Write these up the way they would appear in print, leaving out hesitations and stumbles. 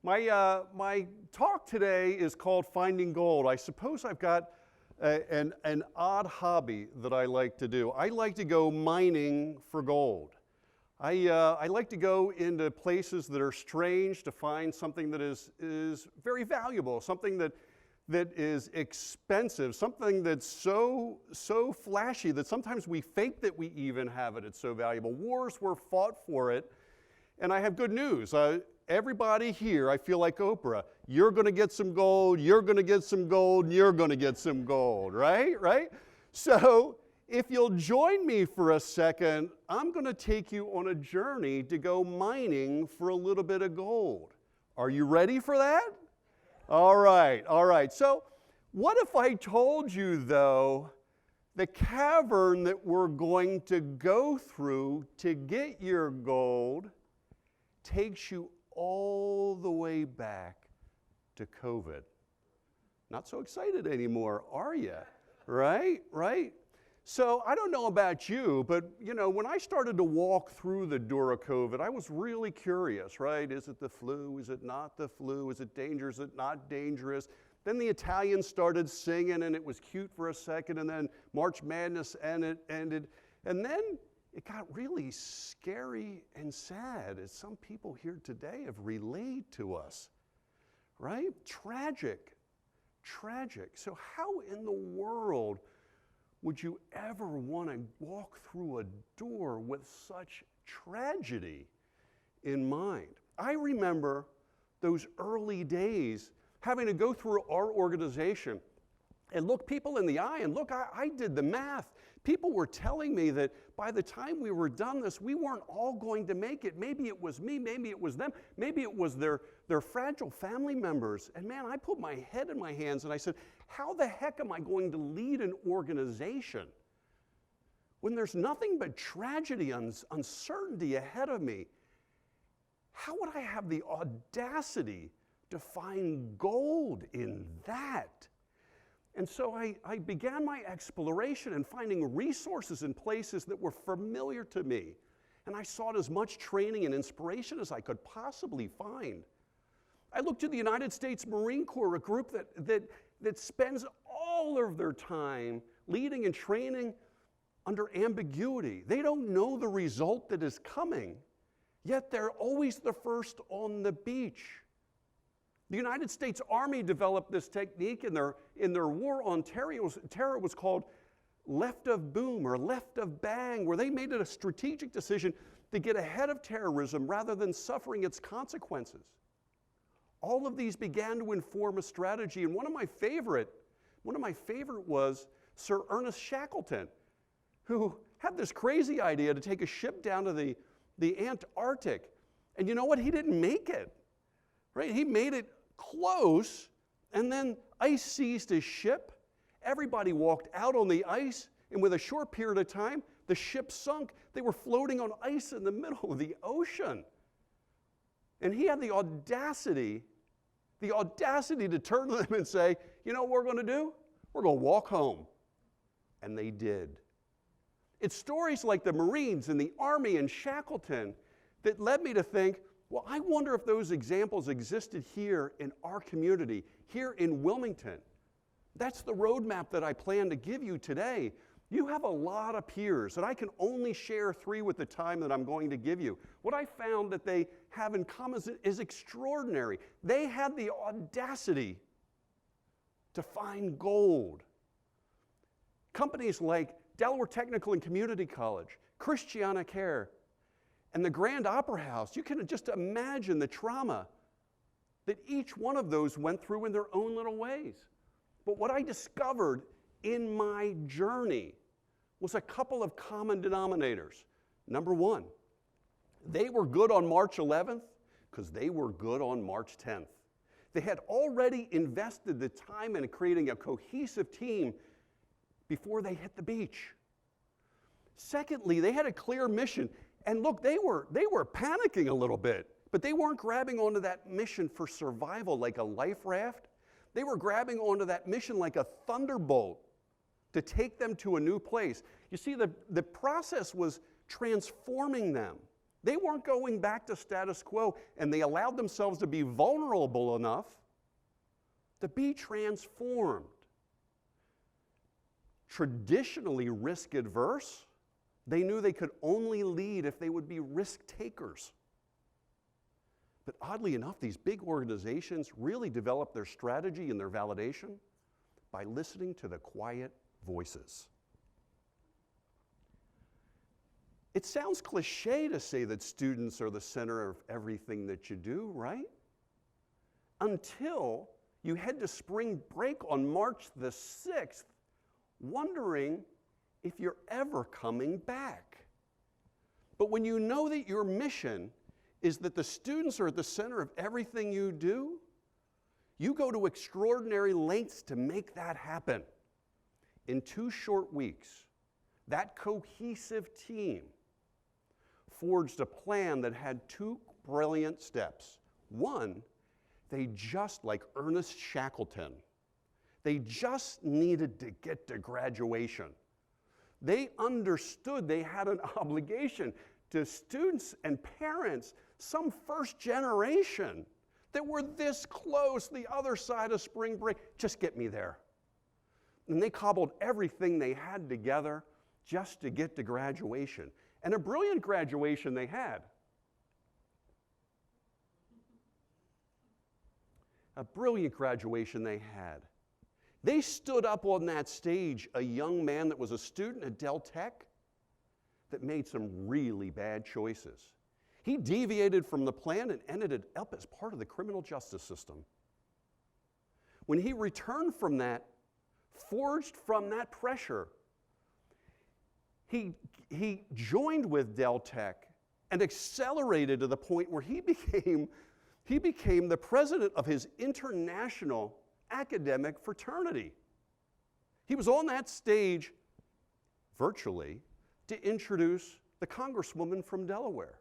My talk today is called Finding Gold. I suppose I've got an odd hobby that I like to do. I like to go mining for gold. I like to go into places that are strange to find something that is very valuable, something that is expensive, something that's so flashy that sometimes we fake that we even have it. It's so valuable. Wars were fought for it, and I have good news. Everybody here, I feel like Oprah, you're going to get some gold, you're going to get some gold, and you're going to get some gold, right? So if you'll join me for a second, I'm going to take you on a journey to go mining for a little bit of gold. Are you ready for that? All right. So what if I told you, though, the cavern that we're going to go through to get your gold takes you all the way back to COVID? Not so excited anymore, are you? Right? So I don't know about you, but when I started to walk through the door of COVID, I was really curious, right? Is it the flu? Is it not the flu? Is it dangerous? Is it not dangerous? Then the Italians started singing, and it was cute for a second, and then March Madness ended, and then it got really scary and sad, as some people here today have relayed to us, right? Tragic. So how in the world would you ever want to walk through a door with such tragedy in mind? I remember those early days having to go through our organization and look people in the eye, and look, I did the math. People were telling me that by the time we were done this, we weren't all going to make it. Maybe it was me, maybe it was them, maybe it was their fragile family members. And man, I put my head in my hands and I said, how the heck am I going to lead an organization when there's nothing but tragedy and uncertainty ahead of me? How would I have the audacity to find gold in that? And so I began my exploration and finding resources in places that were familiar to me. And I sought as much training and inspiration as I could possibly find. I looked to the United States Marine Corps, a group that spends all of their time leading and training under ambiguity. They don't know the result that is coming, yet they're always the first on the beach. The United States Army developed this technique in their war on terror. It was called left of boom or left of bang, where they made it a strategic decision to get ahead of terrorism rather than suffering its consequences. All of these began to inform a strategy, and one of my favorite was Sir Ernest Shackleton, who had this crazy idea to take a ship down to the Antarctic. And you know what? He didn't make it. Right? He made it close, and then ice seized his ship. Everybody walked out on the ice, and with a short period of time, the ship sunk. They were floating on ice in the middle of the ocean. And he had the audacity to turn to them and say, you know what we're going to do? We're going to walk home. And they did. It's stories like the Marines and the Army and Shackleton that led me to think, well, I wonder if those examples existed here in our community, here in Wilmington. That's the roadmap that I plan to give you today. You have a lot of peers, and I can only share 3 with the time that I'm going to give you. What I found that they have in common is extraordinary. They had the audacity to find gold. Companies like Delaware Technical and Community College, Christiana Care, and the Grand Opera House, you can just imagine the trauma that each one of those went through in their own little ways. But what I discovered in my journey was a couple of common denominators. Number one, they were good on March 11th because they were good on March 10th. They had already invested the time in creating a cohesive team before they hit the beach. Secondly, they had a clear mission. And look, they were panicking a little bit, but they weren't grabbing onto that mission for survival like a life raft. They were grabbing onto that mission like a thunderbolt to take them to a new place. You see, the process was transforming them. They weren't going back to status quo, and they allowed themselves to be vulnerable enough to be transformed. Traditionally risk adverse, they knew they could only lead if they would be risk takers. But oddly enough, these big organizations really developed their strategy and their validation by listening to the quiet voices. It sounds cliche to say that students are the center of everything that you do, right? Until you head to spring break on March the 6th, wondering if you're ever coming back. But when you know that your mission is that the students are at the center of everything you do, you go to extraordinary lengths to make that happen. In 2 short weeks, that cohesive team forged a plan that had 2 brilliant steps. One, they just, like Ernest Shackleton, they just needed to get to graduation. They understood they had an obligation to students and parents, some first generation, that were this close, the other side of spring break. Just get me there. And they cobbled everything they had together just to get to graduation. And a brilliant graduation they had. A brilliant graduation they had. They stood up on that stage, a young man that was a student at Del Tech that made some really bad choices. He deviated from the plan and ended up as part of the criminal justice system. When he returned from that, forged from that pressure, he joined with Del Tech and accelerated to the point where he became the president of his international academic fraternity. He was on that stage virtually to introduce the congresswoman from Delaware.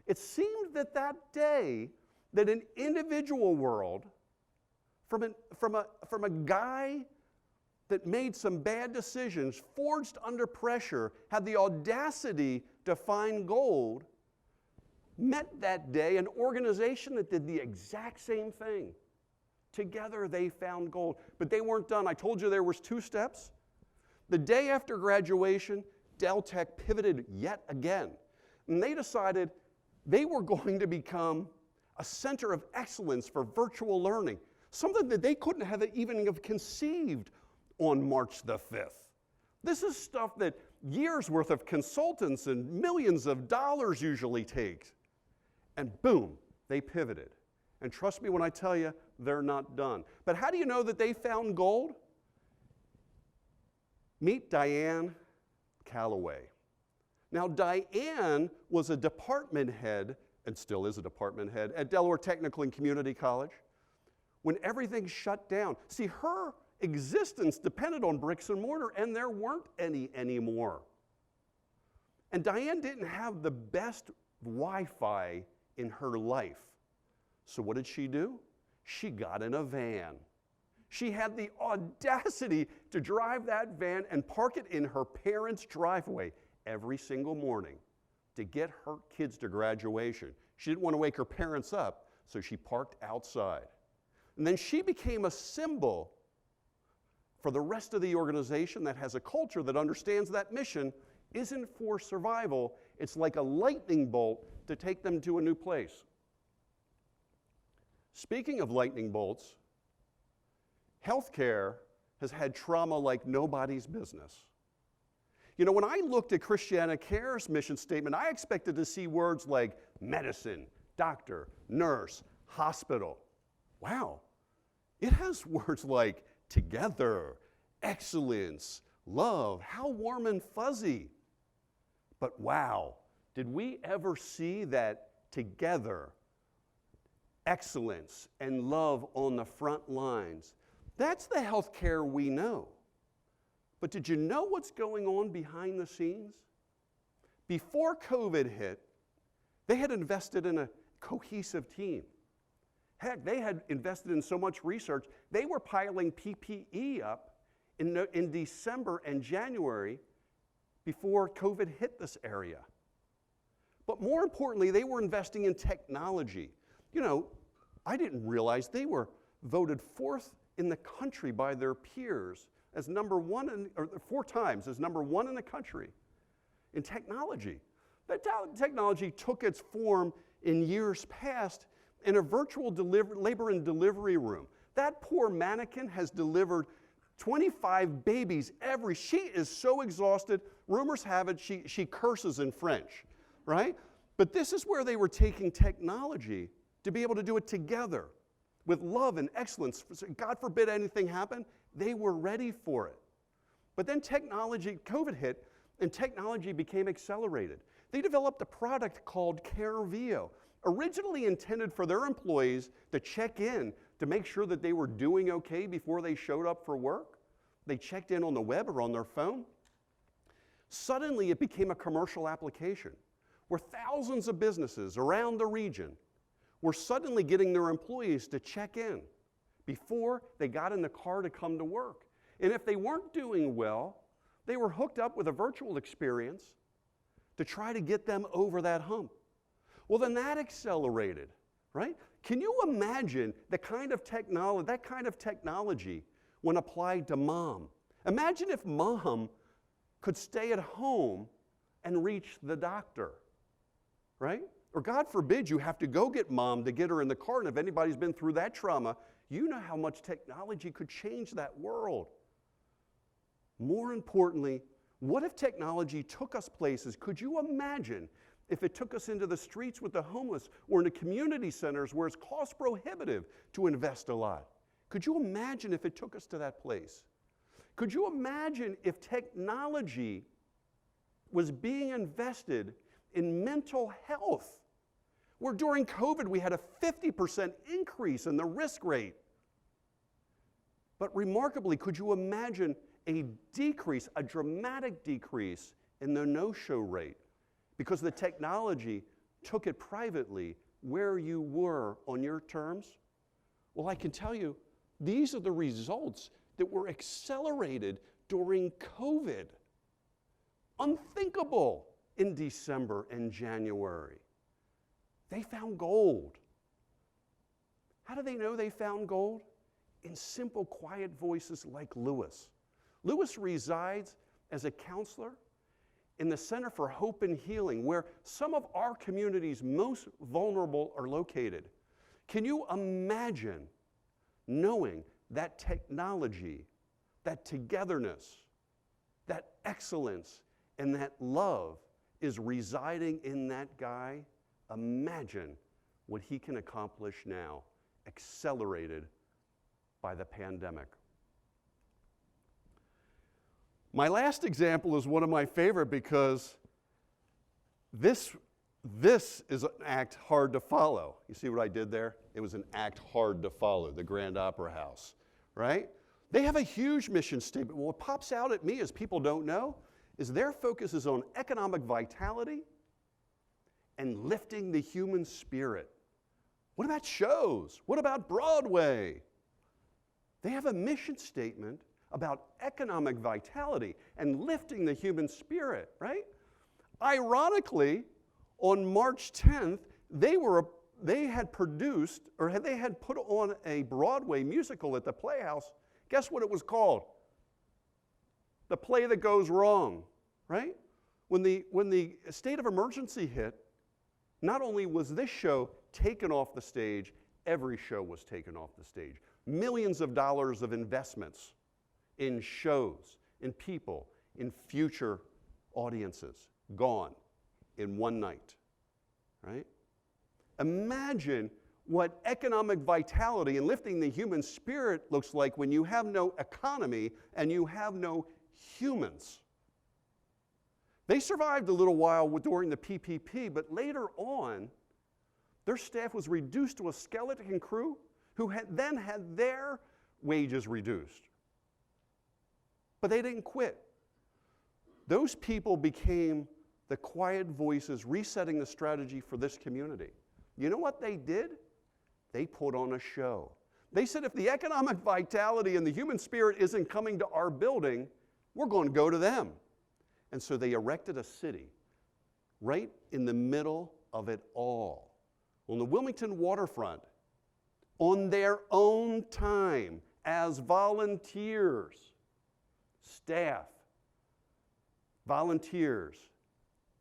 It seemed that day that an individual world from a guy that made some bad decisions, forged under pressure, had the audacity to find gold, met that day an organization that did the exact same thing. Together they found gold, but they weren't done. I told you there was 2 steps. The day after graduation, Del Tech pivoted yet again, and they decided they were going to become a center of excellence for virtual learning, something that they couldn't have even conceived on March the 5th. This is stuff that years worth of consultants and millions of dollars usually takes. And boom, they pivoted. And trust me when I tell you, they're not done. But how do you know that they found gold? Meet Diane Calloway. Now, Diane was a department head, and still is a department head, at Delaware Technical and Community College when everything shut down. See, her existence depended on bricks and mortar, and there weren't any anymore. And Diane didn't have the best Wi-Fi in her life. So what did she do? She got in a van. She had the audacity to drive that van and park it in her parents' driveway every single morning to get her kids to graduation. She didn't want to wake her parents up, so she parked outside. And then she became a symbol for the rest of the organization that has a culture that understands that mission isn't for survival, it's like a lightning bolt to take them to a new place. Speaking of lightning bolts, healthcare has had trauma like nobody's business. You know, when I looked at Christiana Care's mission statement, I expected to see words like medicine, doctor, nurse, hospital. Wow, it has words like together, excellence, love, how warm and fuzzy. But wow, did we ever see that together, excellence, and love on the front lines? That's the healthcare we know. But did you know what's going on behind the scenes? Before COVID hit, they had invested in a cohesive team. Heck, they had invested in so much research, they were piling PPE up in December and January before COVID hit this area. But more importantly, they were investing in technology. You know, I didn't realize they were voted 4th in the country by their peers as number 1, or 4 times as number 1 in the country in technology. That technology took its form in years past in a virtual labor and delivery room. That poor mannequin has delivered 25 babies she is so exhausted, rumors have it she curses in French, right? But this is where they were taking technology to be able to do it together with love and excellence. God forbid anything happened, they were ready for it. But then COVID hit, and technology became accelerated. They developed a product called CareVio, originally intended for their employees to check in to make sure that they were doing okay before they showed up for work. They checked in on the web or on their phone. Suddenly, it became a commercial application where thousands of businesses around the region were suddenly getting their employees to check in before they got in the car to come to work. And if they weren't doing well, they were hooked up with a virtual experience to try to get them over that hump. Well, then that accelerated, right? Can you imagine that kind of technology when applied to mom? Imagine if mom could stay at home and reach the doctor, right? Or God forbid you have to go get mom to get her in the car, and if anybody's been through that trauma, you know how much technology could change that world. More importantly, what if technology took us places? Could you imagine if it took us into the streets with the homeless or into community centers where it's cost prohibitive to invest a lot? Could you imagine if it took us to that place? Could you imagine if technology was being invested in mental health, where during COVID we had a 50% increase in the risk rate? But remarkably, could you imagine a decrease, a dramatic decrease in the no-show rate because the technology took it privately where you were on your terms? Well, I can tell you, these are the results that were accelerated during COVID. Unthinkable in December and January. They found gold. How do they know they found gold? In simple, quiet voices like Lewis. Lewis resides as a counselor in the Center for Hope and Healing, where some of our community's most vulnerable are located. Can you imagine knowing that technology, that togetherness, that excellence, and that love is residing in that guy? Imagine what he can accomplish now, accelerated by the pandemic. My last example is one of my favorite because this is an act hard to follow. You see what I did there? It was an act hard to follow, the Grand Opera House, right? They have a huge mission statement. Well, what pops out at me as people don't know is their focus is on economic vitality and lifting the human spirit. What about shows? What about Broadway? They have a mission statement about economic vitality and lifting the human spirit, right? Ironically, on March 10th, they had produced, or they had put on a Broadway musical at the Playhouse. Guess what it was called? The Play That Goes Wrong, right? When the state of emergency hit, not only was this show taken off the stage, every show was taken off the stage. Millions of dollars of investments in shows, in people, in future audiences, gone in one night, right? Imagine what economic vitality and lifting the human spirit looks like when you have no economy and you have no humans. They survived a little while during the PPP, but later on, their staff was reduced to a skeleton crew who then had their wages reduced. But they didn't quit. Those people became the quiet voices resetting the strategy for this community. You know what they did? They put on a show. They said, if the economic vitality and the human spirit isn't coming to our building, we're going to go to them. And so they erected a city right in the middle of it all, on the Wilmington waterfront, on their own time, as volunteers, staff, volunteers,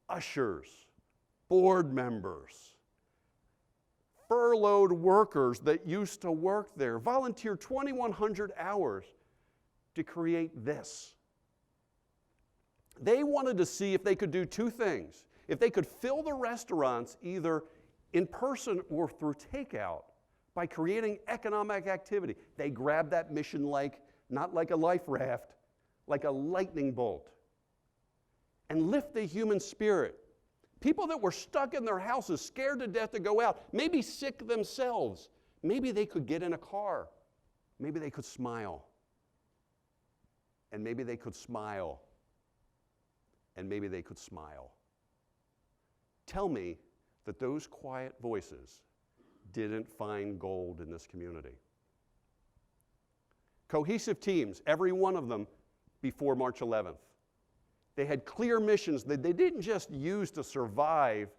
ushers, board members, furloughed workers that used to work there, volunteered 2,100 hours to create this. They wanted to see if they could do two things. If they could fill the restaurants either in person or through takeout by creating economic activity. They grabbed that mission not like a life raft, like a lightning bolt, and lift the human spirit. People that were stuck in their houses, scared to death to go out, maybe sick themselves. Maybe they could get in a car. Maybe they could smile. And maybe they could smile. And maybe they could smile. Tell me that those quiet voices didn't find gold in this community. Cohesive teams, every one of them before March 11th. They had clear missions that they didn't just use to survive.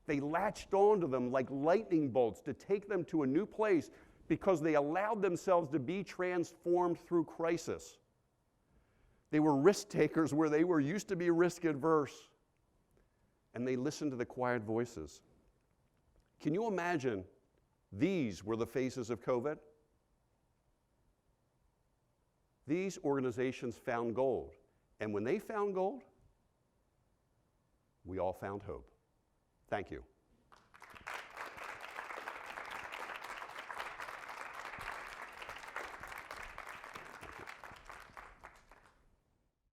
They latched onto them like lightning bolts to take them to a new place because they allowed themselves to be transformed through crisis. They were risk takers where they were used to be risk adverse. And they listened to the quiet voices. Can you imagine these were the faces of COVID? These organizations found gold. And when they found gold, we all found hope. Thank you.